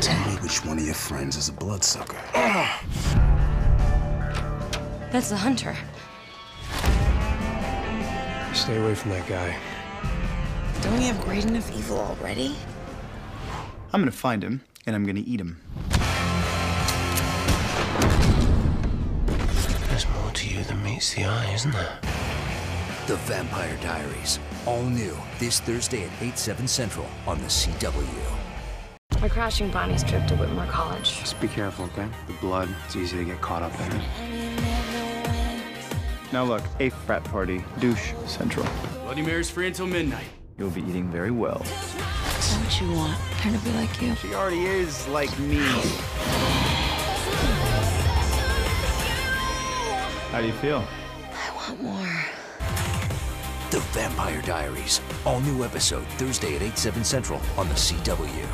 Tell me which one of your friends is a bloodsucker. That's the hunter. Stay away from that guy. Don't we have great enough evil already? I'm gonna find him, and I'm gonna eat him. There's more to you than meets the eye, isn't there? The Vampire Diaries. All new this Thursday at 8/7 Central on the CW. We're crashing Bonnie's trip to Whitmore College. Just be careful, okay? The blood, it's easy to get caught up in it. Now look, a frat party, douche central. Bloody Mary's free until midnight. You'll be eating very well. Is that what you want? Her to be like you? She already is like me. How do you feel? I want more. The Vampire Diaries. All new episode Thursday at 8/7 Central on the CW.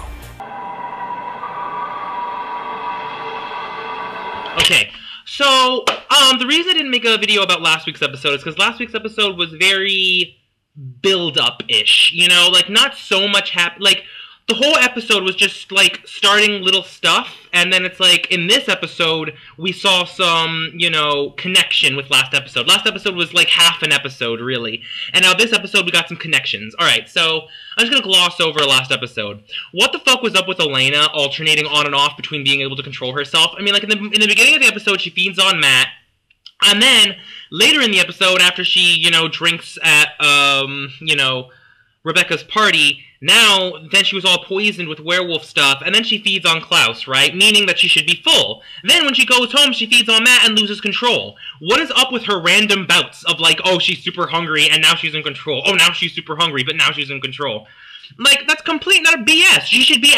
Okay, so the reason I didn't make a video about last week's episode is because last week's episode was very build-up-ish, you know, like not so much like the whole episode was just like starting little stuff, and then it's like in this episode we saw some, you know, connection with last episode. Last episode was like half an episode really, and now this episode we got some connections. Alright, so I'm just gonna gloss over last episode. What the fuck was up with Elena alternating on and off between being able to control herself? I mean, like in the beginning of the episode she feeds on Matt, and then later in the episode after she, you know, drinks at you know, Rebecca's party, then she was all poisoned with werewolf stuff, and then she feeds on Klaus, right? Meaning that she should be full. Then when she goes home, she feeds on Matt and loses control. What is up with her random bouts of like, oh, she's super hungry, and now she's in control. Oh, now she's super hungry, but now she's in control. Like, that's complete not a BS. She should be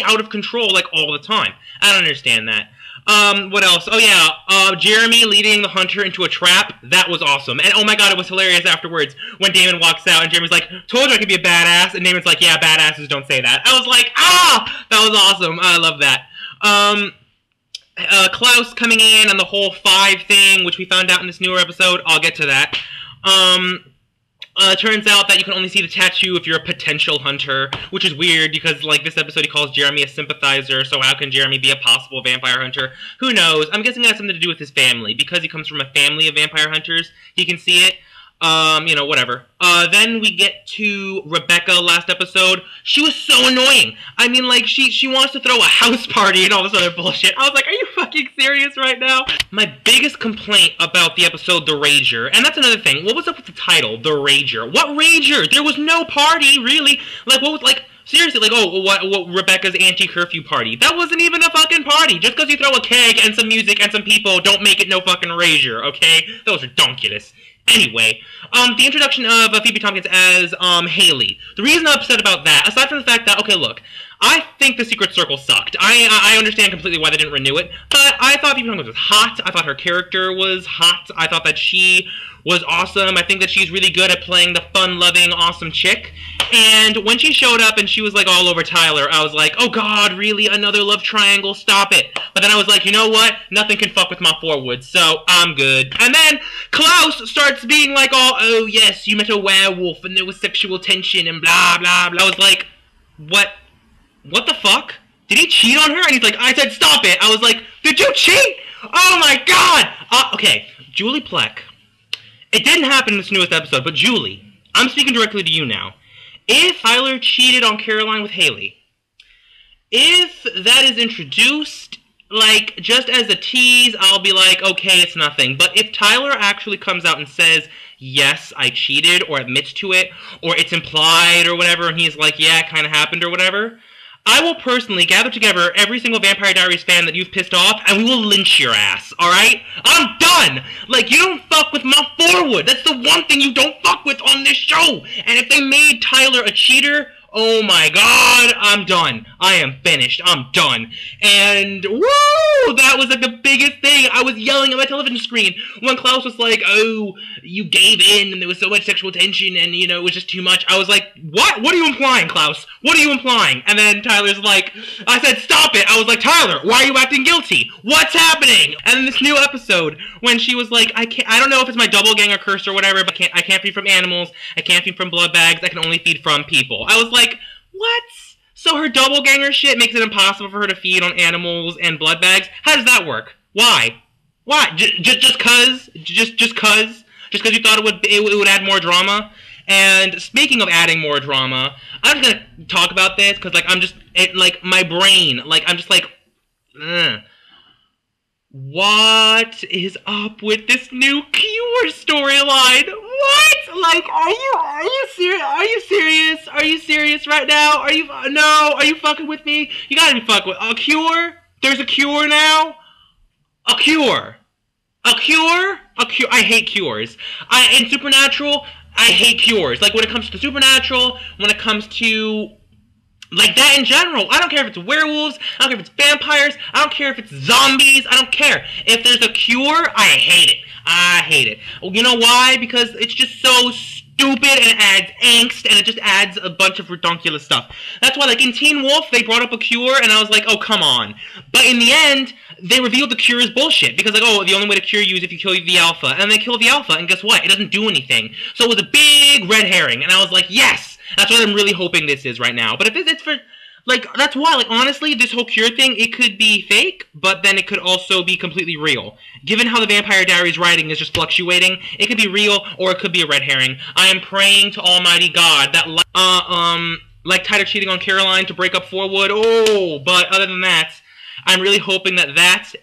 out of control, like, all the time. I don't understand that. What else? Oh yeah, Jeremy leading the hunter into a trap. That was awesome. And oh my god, it was hilarious afterwards when Damon walks out and Jeremy's like, told you I could be a badass. And Damon's like, yeah, badasses don't say that. I was like, ah! That was awesome. I love that. Klaus coming in on the whole 5 thing, which we found out in this newer episode. I'll get to that. Turns out that you can only see the tattoo if you're a potential hunter, which is weird because, like, this episode he calls Jeremy a sympathizer, so how can Jeremy be a possible vampire hunter? Who knows? I'm guessing it has something to do with his family. Because he comes from a family of vampire hunters, he can see it. You know, whatever. Then we get to Rebecca last episode. She was so annoying. I mean, like, she wants to throw a house party and all this other bullshit. I was like, are you fucking serious right now? My biggest complaint about the episode, The Rager, and that's another thing. What was up with the title, The Rager? What Rager? There was no party, really. Like, what was, like, seriously, like, oh, what Rebecca's anti-curfew party? That wasn't even a fucking party. Just because you throw a keg and some music and some people, don't make it no fucking Rager, okay? That was redonkulous. Anyway, the introduction of Phoebe Tompkins as Haley. The reason I'm upset about that, aside from the fact that, okay, look, I think the Secret Circle sucked. I understand completely why they didn't renew it, but I thought Phoebe Tompkins was hot. I thought her character was hot. I thought that she was awesome. I think that she's really good at playing the fun-loving, awesome chick. And when she showed up and she was, like, all over Tyler, I was like, oh god, really? Another love triangle? Stop it. But then I was like, you know what? Nothing can fuck with my forward, so I'm good. And then Klaus starts being like, oh yes, you met a werewolf and there was sexual tension and blah, blah, blah. I was like, what the fuck? Did he cheat on her? And he's like, I said stop it. I was like, did you cheat? Oh my god! Okay, Julie Plec. It didn't happen in this newest episode, but Julie, I'm speaking directly to you now. If Tyler cheated on Caroline with Haley, if that is introduced, like, just as a tease, I'll be like, okay, it's nothing. But if Tyler actually comes out and says, yes, I cheated, or admits to it, or it's implied, or whatever, and he's like, yeah, it kind of happened, or whatever, I will personally gather together every single Vampire Diaries fan that you've pissed off, and we will lynch your ass, alright? I'm done! Like, you don't fuck with my forward! That's the one thing you don't fuck with on this show! And if they made Tyler a cheater, oh my god, I'm done. I am finished. I'm done. And, woo! That was like the biggest thing. I was yelling at my television screen when Klaus was like, oh, you gave in and there was so much sexual tension and, you know, it was just too much. I was like, what? What are you implying, Klaus? What are you implying? And then Tyler's like, I said, stop it. I was like, Tyler, why are you acting guilty? What's happening? And in this new episode, when she was like, I don't know if it's my doppelganger curse or whatever, but I can't feed from animals. I can't feed from blood bags. I can only feed from people. I was like, what? So her doppelganger shit makes it impossible for her to feed on animals and blood bags. How does that work? Why? Why? Just cause? Just cause you thought it would add more drama? And speaking of adding more drama, I'm just gonna talk about this because like my brain, like I'm just like, ugh. What is up with this new Cure storyline? What? Like, are you serious? Are you serious? Are you serious right now? Are you fucking with me? You gotta be fucking with a Cure? There's a Cure now? A Cure? A Cure? A Cure? I hate Cures. In Supernatural, I hate Cures. Like, when it comes to Supernatural, when it comes to like that in general, I don't care if it's werewolves, I don't care if it's vampires, I don't care if it's zombies, I don't care. If there's a cure, I hate it. I hate it. You know why? Because it's just so stupid and it adds angst and it just adds a bunch of redonkulous stuff. That's why, like, in Teen Wolf, they brought up a cure and I was like, oh, come on. But in the end, they revealed the cure is bullshit. Because, like, oh, the only way to cure you is if you kill the alpha. And they kill the alpha, and guess what? It doesn't do anything. So it was a big red herring. And I was like, yes! That's what I'm really hoping this is right now. But if it's for, like, that's why, like, honestly, this whole cure thing, it could be fake, but then it could also be completely real. Given how the Vampire Diaries writing is just fluctuating, it could be real, or it could be a red herring. I am praying to Almighty God that, like Tyler cheating on Caroline to break up Forwood, oh, but other than that, I'm really hoping that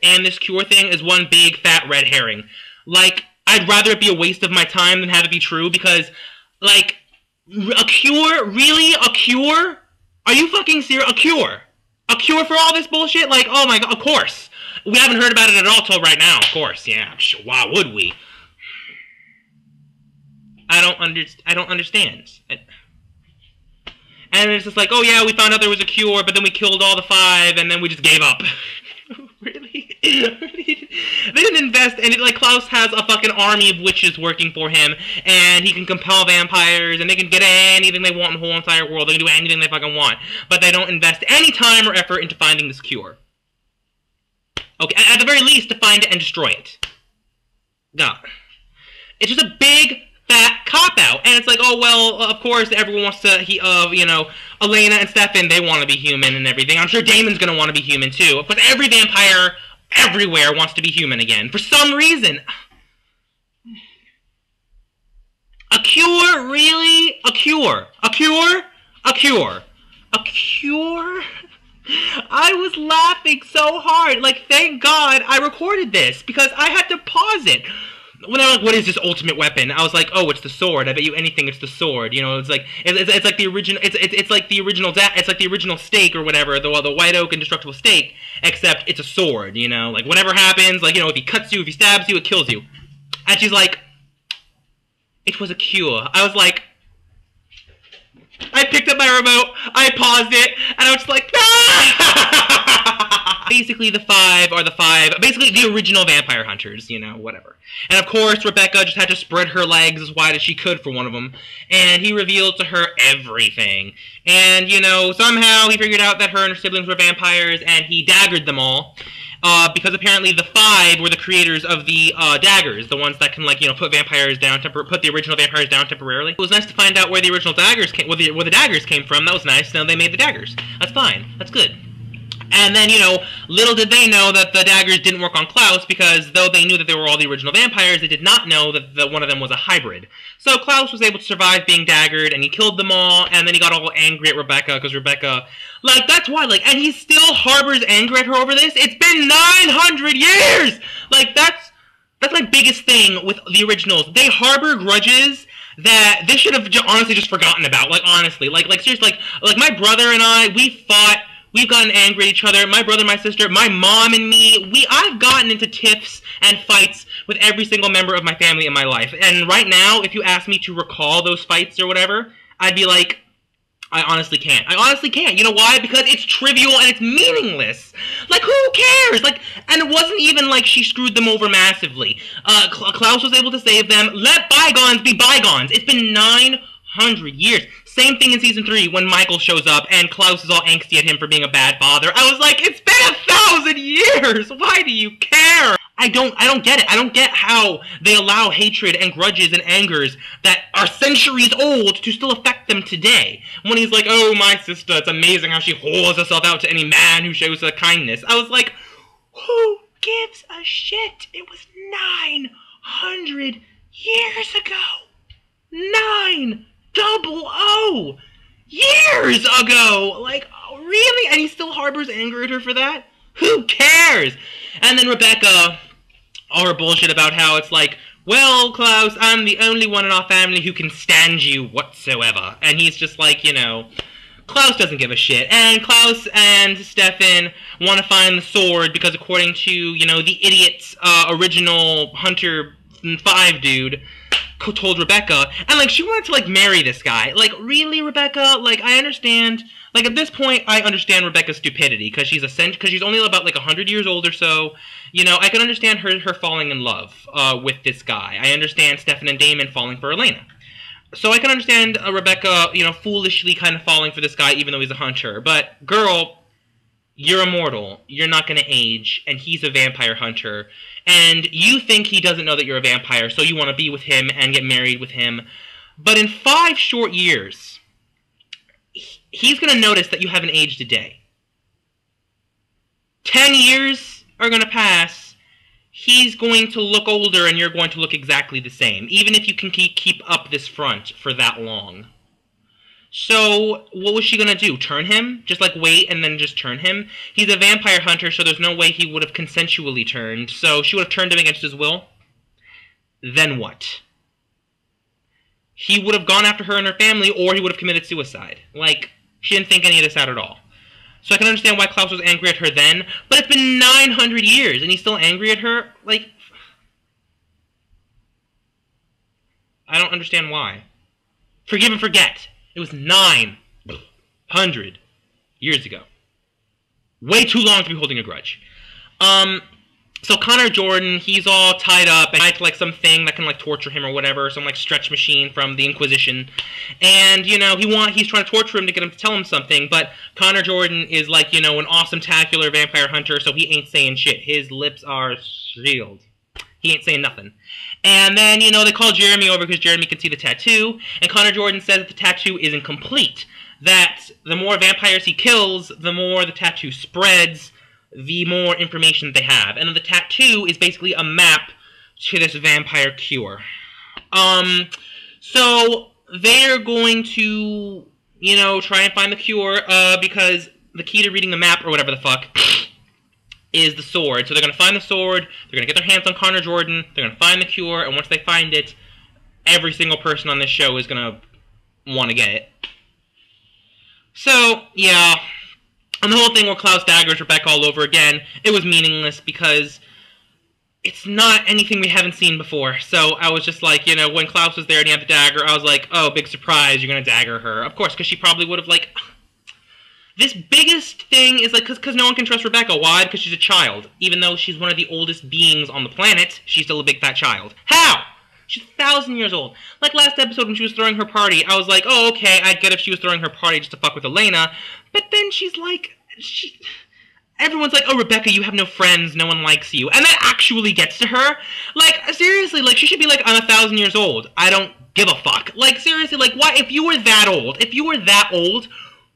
and this cure thing is one big, fat red herring. Like, I'd rather it be a waste of my time than have it be true, because, like, a cure? Really? A cure? Are you fucking serious? A cure? A cure for all this bullshit? Like, oh my god, of course. We haven't heard about it at all till right now, of course, yeah. Why would we? I don't understand. And it's just like, oh yeah, we found out there was a cure, but then we killed all the 5, and then we just gave up. Really? They didn't invest, and like Klaus has a fucking army of witches working for him, and he can compel vampires, and they can get anything they want in the whole entire world. They can do anything they fucking want, but they don't invest any time or effort into finding this cure. Okay, at the very least, to find it and destroy it. God. It's just a big, fat cop-out, and it's like, oh, well, of course, everyone wants to, you know, Elena and Stefan, they want to be human and everything. I'm sure Damon's gonna want to be human, too. But every vampire everywhere wants to be human again. For some reason. A cure? Really? A cure? A cure? A cure? A cure? I was laughing so hard. Like, thank God I recorded this, because I had to pause it. When I was like, what is this ultimate weapon? I was like, oh, it's the sword. I bet you anything it's the sword. You know, it's like the original. It's like the original. It's like the original steak or whatever. The white oak indestructible steak, except it's a sword. You know, like whatever happens, like, you know, if he cuts you, if he stabs you, it kills you. And she's like, it was a cure. I was like, I picked up my remote, I paused it, and I was just like, ah! Basically, the 5 are the 5, basically the original vampire hunters, you know, whatever. And of course, Rebecca just had to spread her legs as wide as she could for one of them, and he revealed to her everything. And, you know, somehow he figured out that her and her siblings were vampires, and he daggered them all. Because apparently the 5 were the creators of the daggers, the ones that can, like, you know, put vampires down, put the original vampires down temporarily. It was nice to find out where the original daggers came, where the daggers came from. That was nice. Now they made the daggers. That's fine. That's good. And then, you know, little did they know that the daggers didn't work on Klaus, because though they knew that they were all the original vampires, they did not know that one of them was a hybrid. So Klaus was able to survive being daggered, and he killed them all, and then he got all angry at Rebecca, because Rebecca, like, that's why, like, and he still harbors anger at her over this? It's been 900 years! Like, that's my biggest thing with the originals. They harbor grudges that they should have honestly just forgotten about, like, honestly. Like seriously, like, my brother and I, we fought. We've gotten angry at each other. My brother, my sister, my mom and me. I've gotten into tiffs and fights with every single member of my family in my life. And right now, if you ask me to recall those fights or whatever, I'd be like, I honestly can't. I honestly can't. You know why? Because it's trivial and it's meaningless. Like, who cares? Like, and it wasn't even like she screwed them over massively. Klaus was able to save them. Let bygones be bygones. It's been 900 years. Same thing in season 3 when Michael shows up and Klaus is all angsty at him for being a bad father. I was like, it's been 1,000 years! Why do you care? I don't get it. I don't get how they allow hatred and grudges and angers that are centuries old to still affect them today. When he's like, oh, my sister, it's amazing how she whores herself out to any man who shows her kindness. I was like, who gives a shit? It was 900 years ago. 900 years ago. Like, really? And he still harbors anger at her for that? Who cares? And then Rebecca, all her bullshit about how it's like, well, Klaus, I'm the only one in our family who can stand you whatsoever. And he's just like, you know, Klaus doesn't give a shit. And Klaus and Stefan want to find the sword because according to, you know, the idiot's original Hunter 5 dude, told Rebecca, and like she wanted to like marry this guy. Like, really, Rebecca? Like, I understand. Like, at this point, I understand Rebecca's stupidity because she's only about like 100 years old or so. You know, I can understand her falling in love with this guy. I understand Stefan and Damon falling for Elena. So I can understand Rebecca, you know, foolishly kind of falling for this guy even though he's a hunter. But girl, you're immortal. You're not going to age, and he's a vampire hunter. And you think he doesn't know that you're a vampire, so you want to be with him and get married with him. But in 5 short years, he's going to notice that you haven't aged a day. 10 years are going to pass. He's going to look older, and you're going to look exactly the same, even if you can keep up this front for that long. So, what was she gonna do? Turn him? Just like wait and then just turn him? He's a vampire hunter, so there's no way he would have consensually turned. So she would have turned him against his will? Then what? He would have gone after her and her family, or he would have committed suicide. Like, she didn't think any of this out at all. So I can understand why Klaus was angry at her then, but it's been 900 years, and he's still angry at her? Like, I don't understand why. Forgive and forget. It was 900 years ago. Way too long to be holding a grudge. So Connor Jordan, he's all tied up and tied to like some thing that can like torture him or whatever, some like stretch machine from the Inquisition. And, you know, he's trying to torture him to get him to tell him something, but Connor Jordan is like, you know, an awesome, tacular vampire hunter, so he ain't saying shit. His lips are sealed. He ain't saying nothing. And then, you know, they call Jeremy over because Jeremy can see the tattoo, and Connor Jordan says that the tattoo isn't complete. That the more vampires he kills, the more the tattoo spreads, the more information they have. And then the tattoo is basically a map to this vampire cure. So they're going to, you know, try and find the cure, because the key to reading the map, or whatever the fuck, is the sword. So they're going to find the sword, they're going to get their hands on Connor Jordan, they're going to find the cure, and once they find it, every single person on this show is going to want to get it. So, yeah. And the whole thing where Klaus daggers Rebecca all over again, it was meaningless because it's not anything we haven't seen before. So I was just like, you know, when Klaus was there and he had the dagger, I was like, oh, big surprise, you're going to dagger her. Of course, because she probably would have, like... This biggest thing is, like, because no one can trust Rebecca. Why? Because she's a child. Even though she's one of the oldest beings on the planet, she's still a big fat child. How? She's 1,000 years old. Like last episode when she was throwing her party, I was like, oh, okay, I'd get if she was throwing her party just to fuck with Elena. But then she's like, everyone's like, oh, Rebecca, you have no friends, no one likes you. And that actually gets to her. Like, seriously, like, she should be like, I'm 1,000 years old. I don't give a fuck. Like, seriously, like, why, if you were that old,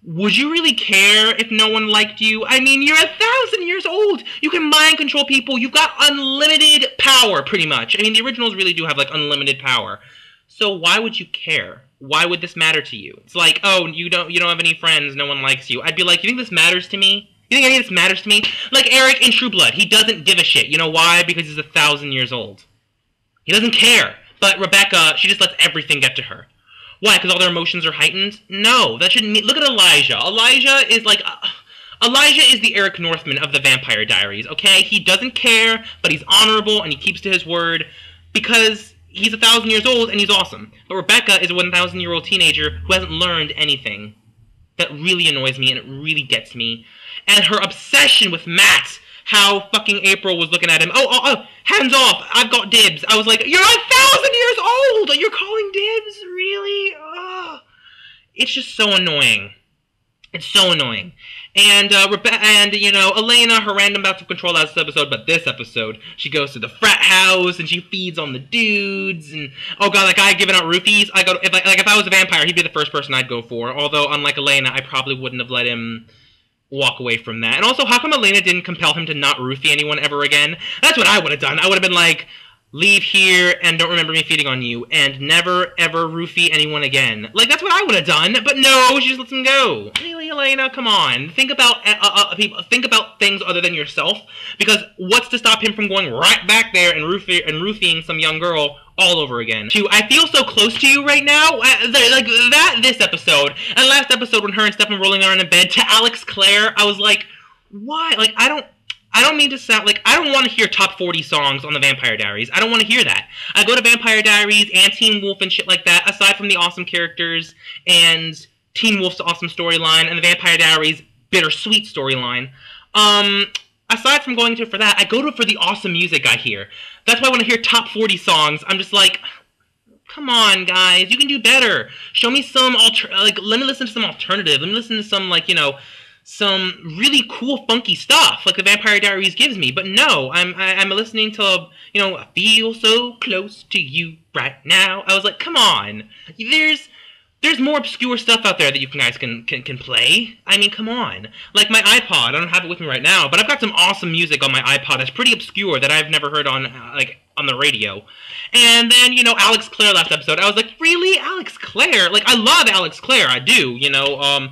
would you really care if no one liked you? I mean, you're 1,000 years old. You can mind control people. You've got unlimited power, pretty much. I mean, the originals really do have, like, unlimited power. So why would you care? Why would this matter to you? It's like, oh, you don't have any friends, no one likes you. I'd be like, you think this matters to me? You think any of this matters to me? Like Eric in True Blood, he doesn't give a shit. You know why? Because he's 1,000 years old. He doesn't care. But Rebecca, she just lets everything get to her. Why? Because all their emotions are heightened? No, that shouldn't mean... Look at Elijah. Elijah is like... Elijah is the Eric Northman of the Vampire Diaries, okay? He doesn't care, but he's honorable, and he keeps to his word, because he's 1,000 years old, and he's awesome. But Rebecca is a 1,000-year-old teenager who hasn't learned anything. That really annoys me, and it really gets me. And her obsession with Matt... How fucking April was looking at him. Oh, hands off. I've got dibs. I was like, you're 1,000 years old. You're calling dibs? Really? Oh. It's just so annoying. It's so annoying. And, you know, Elena, her random bouts of control last episode, but this episode, she goes to the frat house, and she feeds on the dudes, and, oh god, that guy giving out roofies, if I was a vampire, he'd be the first person I'd go for, although, unlike Elena, I probably wouldn't have let him walk away from that. And also, how come Elena didn't compel him to not roofie anyone ever again? That's what I would have done. I would have been like, leave here and don't remember me feeding on you, and never ever roofie anyone again. Like, that's what I would have done, but no, she just lets him go. Really, Elena? Come on. Think about people. Think about things other than yourself, because what's to stop him from going right back there and roofing some young girl all over again? I feel so close to you right now. Like, this episode, and last episode when her and Stefan were rolling around in bed, to Alex Claire, I was like, why? Like, I don't mean to sound like, I don't want to hear top 40 songs on the Vampire Diaries. I don't want to hear that. I go to Vampire Diaries and Teen Wolf and shit like that, aside from the awesome characters and Teen Wolf's awesome storyline and the Vampire Diaries bittersweet storyline. Aside from going to it for that, I go to it for the awesome music I hear. That's why when I hear top 40 songs, I'm just like, come on, guys, you can do better. Show me some, let me listen to some alternative. Let me listen to some, like, you know, some really cool, funky stuff, like the Vampire Diaries gives me. But no, I'm listening to, you know, I feel so close to you right now. I was like, come on. There's more obscure stuff out there that you guys can play. I mean, come on. Like my iPod, I don't have it with me right now, but I've got some awesome music on my iPod that's pretty obscure that I've never heard on, like, on the radio. And then, you know, Alex Claire last episode, I was like, really? Alex Claire? Like, I love Alex Claire, I do, you know,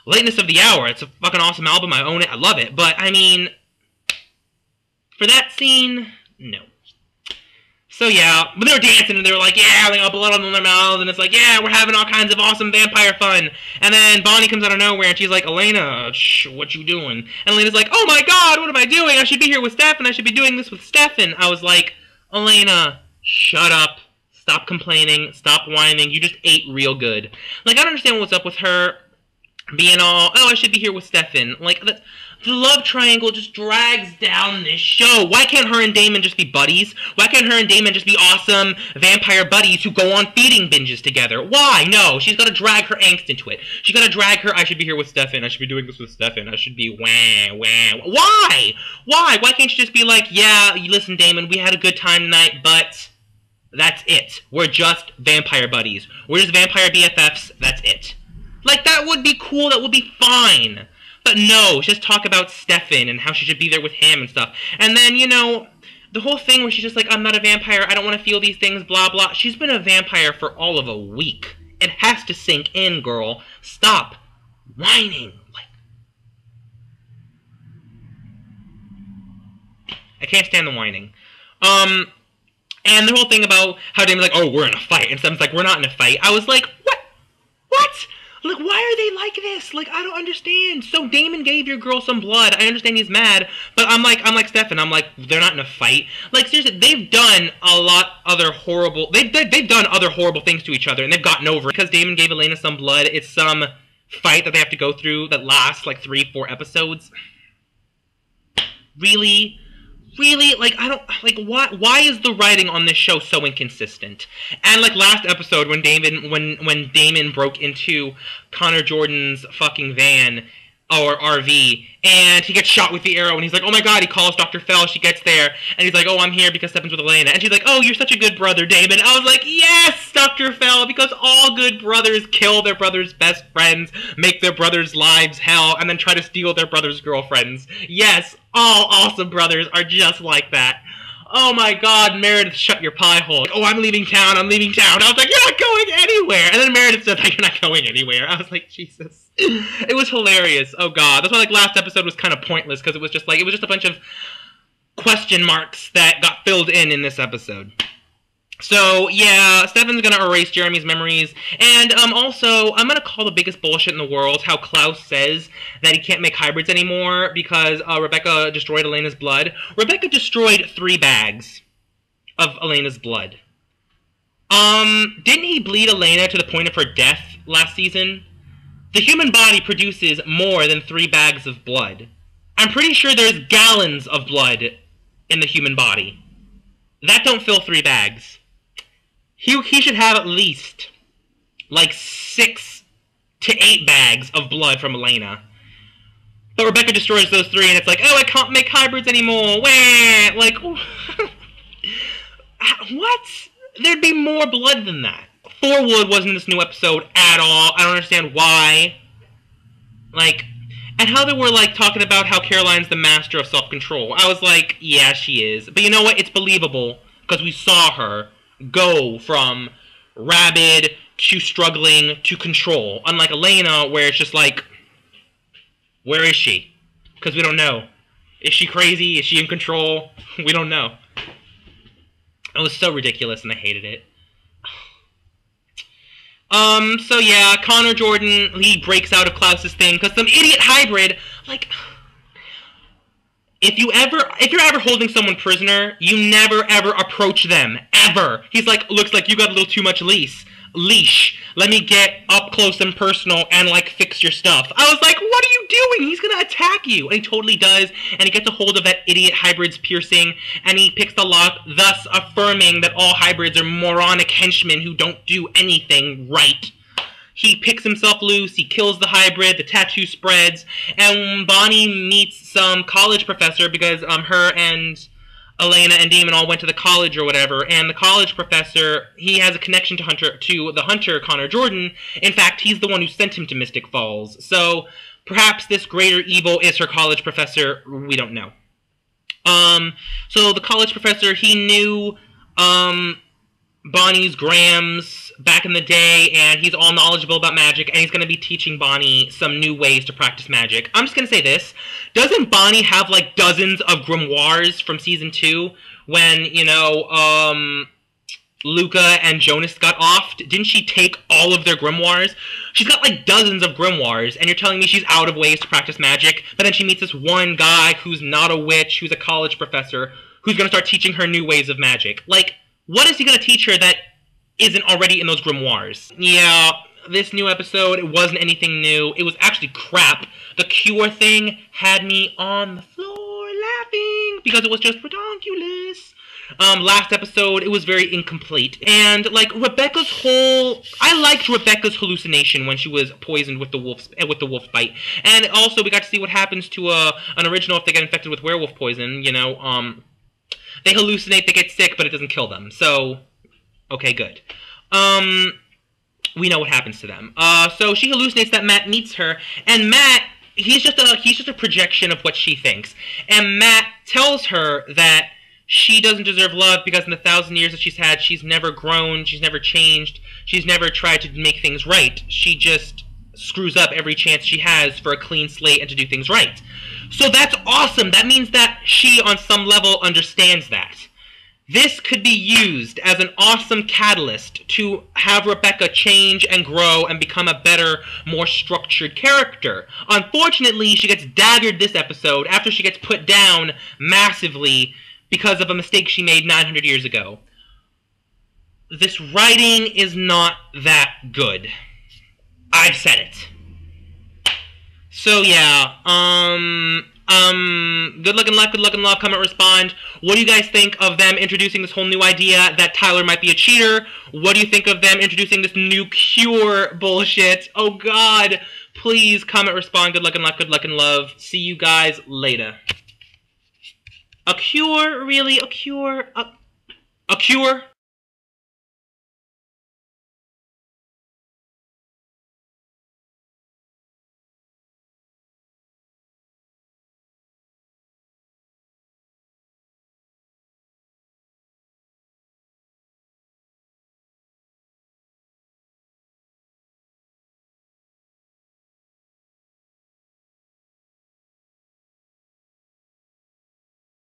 Lateness of the Hour, it's a fucking awesome album, I own it, I love it, but, I mean, for that scene, no. So yeah, but they were dancing and they were like, yeah, they got blood on their mouths, and it's like, yeah, we're having all kinds of awesome vampire fun. And then Bonnie comes out of nowhere and she's like, Elena, shh, what you doing? And Elena's like, oh my god, what am I doing? I should be here with Stefan, I should be doing this with Stefan. I was like, Elena, shut up. Stop complaining, stop whining, you just ate real good. Like, I don't understand what's up with her being all, oh, I should be here with Stefan. Like, the love triangle just drags down this show. Why can't her and Damon just be buddies? Why can't her and Damon just be awesome vampire buddies who go on feeding binges together? Why? No, she's got to drag her angst into it. She's got to drag her, I should be here with Stefan, I should be doing this with Stefan, I should be wah, wah. Why? Why? Why can't you just be like, yeah, listen, Damon, we had a good time tonight, but that's it. We're just vampire buddies. We're just vampire BFFs, that's it. Like, that would be cool, that would be fine. But no, just talk about Stefan and how she should be there with him and stuff. And then, you know, the whole thing where she's just like, I'm not a vampire, I don't want to feel these things, blah, blah. She's been a vampire for all of a week. It has to sink in, girl. Stop whining. Like, I can't stand the whining. And the whole thing about how Damon's like, oh, we're in a fight. And Stefan's like, we're not in a fight. I was like, what? What? Like, why are they like this? Like, I don't understand. So Damon gave your girl some blood. I understand he's mad, but I'm like Stefan. I'm like, they're not in a fight. Like, seriously, they've done a lot other horrible. They've done other horrible things to each other, and they've gotten over it. Because Damon gave Elena some blood, it's some fight that they have to go through that lasts like 3-4 episodes. Really? Really? Like, I don't, like, why is the writing on this show so inconsistent? And, like, last episode, when Damon broke into Connor Jordan's fucking van, or RV, and he gets shot with the arrow, and he's like, oh my god, he calls Dr. Fell, she gets there, and he's like, oh, I'm here because Stefan's with Elena, and she's like, oh, you're such a good brother, Damon. I was like, yes, Dr. Fell, because all good brothers kill their brother's best friends, make their brother's lives hell, and then try to steal their brother's girlfriends. Yes, all awesome brothers are just like that. Oh my god, Meredith, shut your pie hole. Oh, I'm leaving town, I'm leaving town. I was like, you're not going anywhere. And then Meredith said, like, you're not going anywhere. I was like, Jesus. It was hilarious. Oh god. That's why, like, last episode was kind of pointless, because it was just a bunch of question marks that got filled in this episode. So, yeah, Stefan's gonna erase Jeremy's memories, and, also, I'm gonna call the biggest bullshit in the world how Klaus says that he can't make hybrids anymore because, Rebecca destroyed Elena's blood. Rebecca destroyed 3 bags of Elena's blood. Didn't he bleed Elena to the point of her death last season? The human body produces more than 3 bags of blood. I'm pretty sure there's gallons of blood in the human body. That don't fill 3 bags. He should have at least, like, 6 to 8 bags of blood from Elena. But Rebecca destroys those 3, and it's like, oh, I can't make hybrids anymore. Wah! Like, what? There'd be more blood than that. Thorwood wasn't in this new episode at all. I don't understand why. Like, and how they were, like, talking about how Caroline's the master of self-control. I was like, yeah, she is. But you know what? It's believable, because we saw her go from rabid to struggling to control. Unlike Elena, where it's just like, where is she? Because we don't know. Is she crazy? Is she in control? We don't know. It was so ridiculous, and I hated it. So yeah, Connor Jordan, he breaks out of Klaus's thing, because some idiot hybrid, like, if you're ever holding someone prisoner, you never ever approach them, ever. He's like, looks like you got a little too much leash. Let me get up close and personal and, like, fix your stuff. I was like, what are you doing? He's gonna attack you. And he totally does, and he gets a hold of that idiot hybrid's piercing, and he picks the lock, thus affirming that all hybrids are moronic henchmen who don't do anything right. He picks himself loose, he kills the hybrid, the tattoo spreads, and Bonnie meets some college professor because her and Elena and Demon all went to the college or whatever, and the college professor, he has a connection to the hunter, Connor Jordan. In fact, he's the one who sent him to Mystic Falls. So perhaps this greater evil is her college professor. We don't know. So the college professor, he knew Bonnie's grams back in the day, and he's all knowledgeable about magic, and he's going to be teaching Bonnie some new ways to practice magic. I'm just going to say this. Doesn't Bonnie have, like, dozens of grimoires from Season 2 when, you know, Luca and Jonas got offed? Didn't she take all of their grimoires? She's got, like, dozens of grimoires, and you're telling me she's out of ways to practice magic, but then she meets this one guy who's not a witch, who's a college professor, who's going to start teaching her new ways of magic. Like, what is he going to teach her that isn't already in those grimoires? Yeah, this new episode, it wasn't anything new. It was actually crap. The cure thing had me on the floor laughing because it was just ridiculous. Last episode, it was very incomplete. And, like, I liked Rebecca's hallucination when she was poisoned with the wolf bite. And also, we got to see what happens to an original if they get infected with werewolf poison, you know, they hallucinate, they get sick, but it doesn't kill them. So, okay, good. We know what happens to them. So she hallucinates that Matt meets her, and Matt, he's just a projection of what she thinks. And Matt tells her that she doesn't deserve love because in the 1,000 years that she's had, she's never grown, she's never changed, she's never tried to make things right. She just screws up every chance she has for a clean slate and to do things right. So that's awesome. That means that she, on some level, understands that. This could be used as an awesome catalyst to have Rebecca change and grow and become a better, more structured character. Unfortunately, she gets daggered this episode after she gets put down massively because of a mistake she made 900 years ago. This writing is not that good. I've said it. So yeah, good luck and love, comment, respond. What do you guys think of them introducing this whole new idea that Tyler might be a cheater? What do you think of them introducing this new cure bullshit? Oh god, please comment, respond, good luck and love. See you guys later. A cure? Really? A cure? A cure?